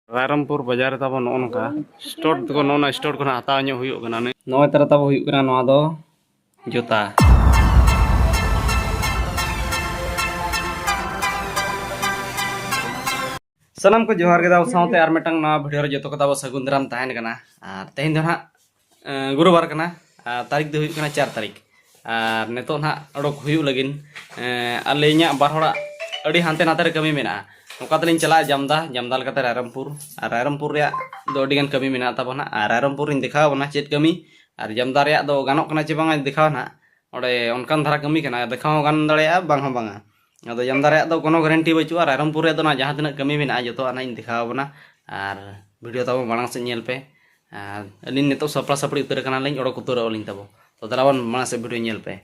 रायरमपुर बाजार तब नौका स्टोर को नौना स्टोर को हता नॉय तरह तब जूता सलाम को जोहार के दाव साउते आर मिटंग ना वीडियो रे जतो को दाव सगुन दाराम तहन कना आर तेहिन दो ना गुरुवार कना तारीख दो हुई कना 4 तारीख आर नेतो ना अडोक हुई लगिन अलेኛ बार अड़ी हानते नाते रे कमी मेना नौका तलिन चला जामदा जामदा लकते रायरमपुर रे दो अडिगान कमी मेना ताबना आर रायरमपुर इन दिखाव बना चेत कमी आर जामदा रे दो गानोक कना चे बांगा दिखाव ना ओडे ओनकान धारा कमी कना दिखाव गान दड़ेया बांग हो बांगा अदो जामदा रे दो कोनो गारंटी बचुआ रायरमपुर रे दो ना जहां तिना कमी मेना जतो आना इन दिखाव बना आर वीडियो ताबो मांग से नेल पे अलिन नेतो सपड़ा सपड़ी उतर कना लिन ओडो कुतर ओलिन ताबो तो दलावन मांग से वीडियो नेल पे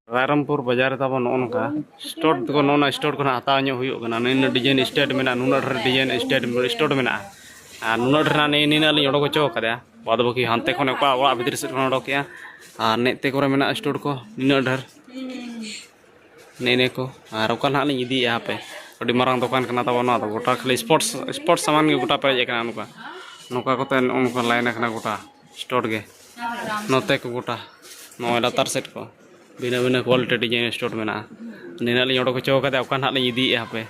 रायरमपुर बाजार तब नौका स्टोर को नौना स्टोर को हता नीन डिजाइन स्टेट में नुना डिजाइन स्टेट स्टोर में नुना नीना ओडो चौकद बाद बाकी हानते खन भीतर से ओडोके और नेते को स्टोर को नीना ढेर ने को और ओका ना इदी पे अभी मारंग दुकान तब गोटा खाली स्पोर्ट्स सामान के गोटा पेज नौका नौका उनका लाइन गोटा स्टोर के नोते को गोटा नौ लातार सेट को बिना बिना क्वालिटी डिजाइन स्टोर में नीना लिंग ओडो चौकद ओका ना इदी पे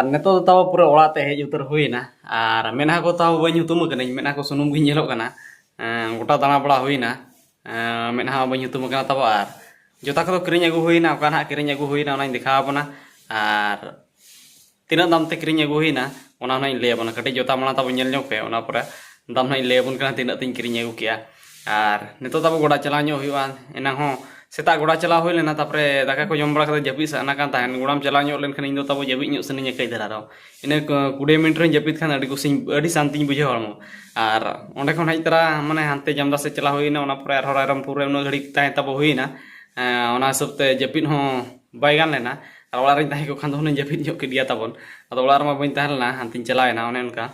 नेतो तब पूरा ओड़ाते हज उतर हुईना और मेना को तब बी हुतुम मेना को सुनुम गी गोटा दाना बड़ा हुईना मेना बी हुतुम तब और जोता को किरिंग अगू हुईना ओका ना किरिंग अगू हुईना दिखावना और तीना दाम ते किरिंग अगू हुईना लैबना कटी जोता माना तब नेल पे पर दाम लैबन तीना तीन किरिंग अगू किया और नेतो तब गोड़ा चला एना सेता गोड़ा चला हुई लेना तापरे दाका को जम बड़ा जपी साना कान तहन गोड़ाम चला लेकिन इन तब जबी सनी कई धरा इन 20 मिनट रे जपित खान कुछ शांति बुझे हड़मो और अंडे खन हज तरा माने हानते जमदा से चला हुईना रायरमपुर उन घड़ी तहन तब हुईना हिसाब से जपित बै गान लेना और ओड़ा तहन को खान जपित के तबन अब ओड़ा बी तहलना हानती चलावेना उनका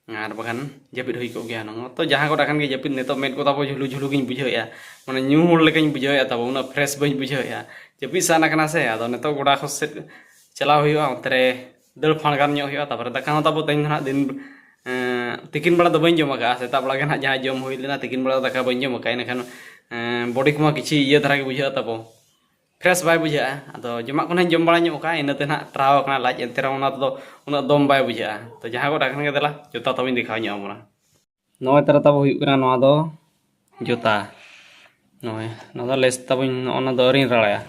और बखान जपित हो गया तो जहाँ गोटा खान जपित नित मेद को तब झुलू झुलू गी बुझे मैं न्यू हर लेकिन बुझे तब उन फ्रेश बी बुझे जपित साना से अब नित गोड़ा को से चला अंतरे दल फाड़गान तब दाका तब तेन दिन तिकिन बड़ा बी जमा सेता बड़ा ना जहाँ जम हुई लेना तिकिन बड़ा दाका बी जमा इनखान बॉडी को किसी ये धारा के बुझे तब फ्रेश बै बुझे अब जमा को जम बड़ा इनते ना ट्राव लाज एनते उन दम बै बुझे तो जहाँ गोटा खान देला जूता तब दिखा बना नॉय तरह तब हुई जूता नॉय लेस तब अरी रड़ाया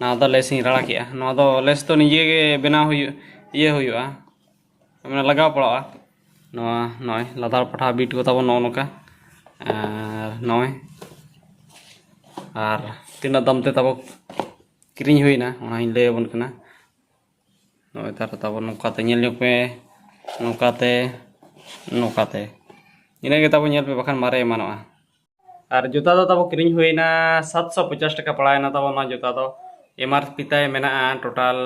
ना लेस रड़ा के लेस तो निजे के बनाव ये मैंने लगाव पड़ा नॉय लादार पठा बीट को तब नौका नॉय और तीना दाम ते तब किरिंग हुईना लैबन नॉय तार तब नौकाते पे नौकाते नौकाते इनके तब पे बखान मारे मानवा और जूता तो तब किरिंग हुईना 750 टका पड़ाना तब जूता तो MRP तय मेना टोटाल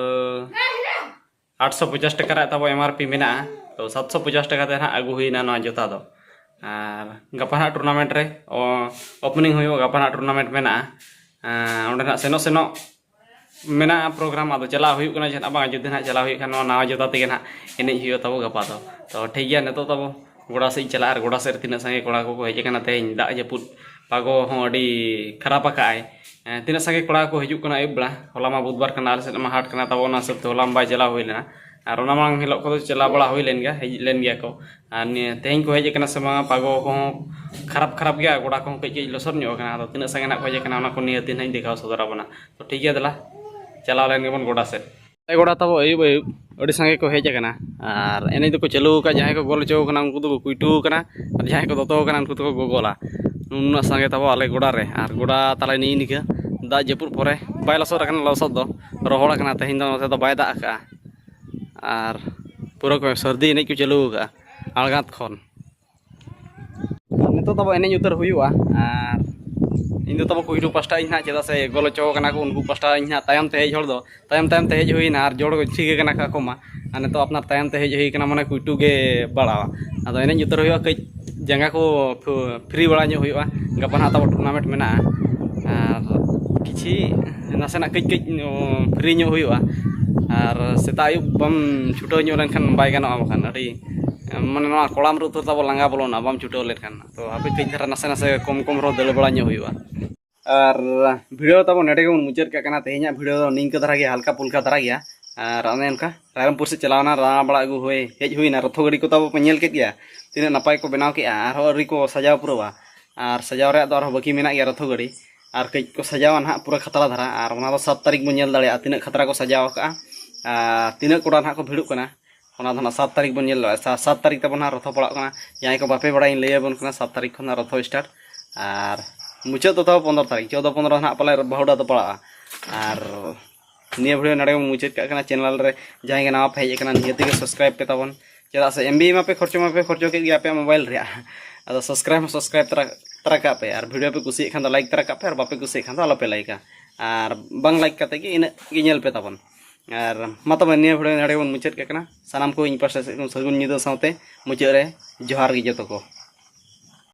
850 टका तब MRP मेना तो 750 टका ते अगू हुईना जूता तो और गपा टूर्नामेंट रे ओपनिंग हुई गपा टूर्नामेंट मेना सेनो सेनो मेना प्रोग्राम आदो चला हुई कना जहना बांग जुदि ना चला हुई खान नावा जोता तेगे ना एनेज हुई तबो गपा दो तो ठीक गया नेतो तबो गोड़ा से चला और गोड़ा से तीना संगे कोड़ा को हेज कना तेज दाग जपुद पागो हों अडी खराब आकाय तीना संगे कोड़ा को हिजुक कना अयुब बेला होला मा बुधबार कना आले सेद मा हाट कना तबो ना सब होला बाय चला हुई लेना और ओना मांग हिलो को चला बड़ा हुई लेन गया हेज लेन गया को तेज को हेज कना से मा पागो को खराब खराब गया गोड़ा को कई कई लसर ᱧᱚᱜ कना तो तीना संगे ना को हेज कना ओना को नियति नहीं दिखाओ सदरा बना तो ठीक गया दला चला लेन गेबन गोड़ा से गोड़ा तब अयुब अयुब अड़ी संगे को हेज कना और एने को चलू का जहां को गोल चो कना उनको तो कुइटू कना और जहां को दतो कना उनको तो गोगोला नुना संगे तब आले गोड़ा रे और गोड़ा ताले नी निका दा जपुर परे बाय लसर कना लसर दो रोहड़ कना तेहिन दो नते दो बाय दा का और पूरा को सर्दी एने को चलू का आलगात खन नितो तब एने उतर हुआ और इन तब कुइटू पास्टा इन चेदा से गोल चो कना को उनको पास्टा इन तायम ते हेज हड़ दो तायम तायम ते हेज हुईना और जोड़ को ठीक कना का कोमा और तो अपना तायम ते हेज हुई कना माने कुइटू के बड़ा अदो एने उतर हुआ कई जंगा को फ्री बड़ा ᱧᱚᱜ हुआ गपा ना तब टूर्नामेंट में किसी नासेना कई कई फ्री ᱧᱚᱜ हुआ और सेता अयुब बम छुटो ᱧᱚᱜ लेनखान बाय गानोआ बखान अड़ी माने नोआ कोड़ाम रे उतर तब लांगा बोलोना बम छुटो लेनखान तो हापे कई धरा नासे नासे कम कम रो दल बड़ा ᱧᱚᱜ हुआ और वीडियो तब नेटे के मुचाद का तेहना वीडियो निंका धरा गया हल्का पुल्का धरा गया और अने उनका रायरमपुर से चलावना राणा बड़ा अगू हुए हेज हुईना रथो गाड़ी को तब पे नेल के दिया तीन नपाय को बनाव के और अरी को सजाव पूरा और सजाव रे दो बाकी मेना गया रथो गाड़ी और कई को सजावा ना पूरा खतरा धरा और 7 तारीख बन नेल दाड़े तीन खतरा को सजाव का तीन कोड़ा ना को भिड़ू कना 7 तारीख बन नेल 7 तारीख तब ना रथो पड़ा कना जहां को बापे बड़ा लैया बन कना 7 तारीख खना रथो स्टार्ट और मुचाद तो 15 तारीख 14 15 ना पाले बहुड़ा तो पड़ा और निया वीडियो नड़े मुचाद का चैनल रे जहां नवा पे हेज नियति सब्सक्राइब पे तबन चेदा से एमबी मा पे खर्चो के गया पे मोबाइल रे अद सब्सक्राइब तरा का पे और वीडियो पे कुसी खान लाइक तरा का पे और बापे कुसी खान आलो पे लाइका और बंग लाइक काते के इन गिनेल पे तबन और मा तब निया वीडियो नड़े मुचाद का सानाम को इन पास सगुन निदा साथे मुचाद रे जोहार गे जतो को।